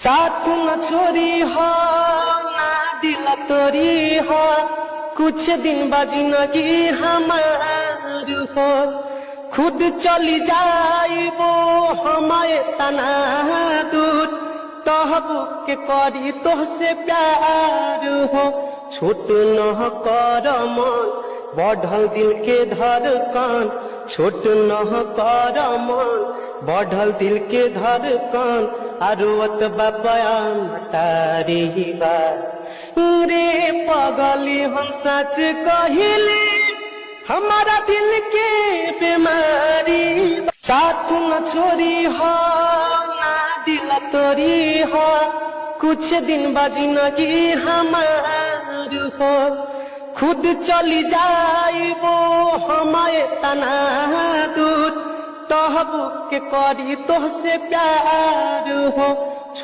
साथ न छोड़ी हो ना दिल तोरी हो, कुछ दिन जिंदगी हमार हो। खुद चली जाइबो हमारे तना दूर, तहबू के करी तोहसे प्यार हो। छोट न कर मन बढ़ल दिल के धड़कन, छोट न कर मन बढ़ल दिल के धड़कन। आरोत बयान तारी बा रे पगली, हम सच कहिले हमारा दिल के बीमारी। साथ न छोड़ी हो ना दिल तोरी हो, कुछ दिन जिंदगी हमार हो। खुद चली जाइबो हमारे तना दूर, तहबू के करी तोहसे प्यार हो।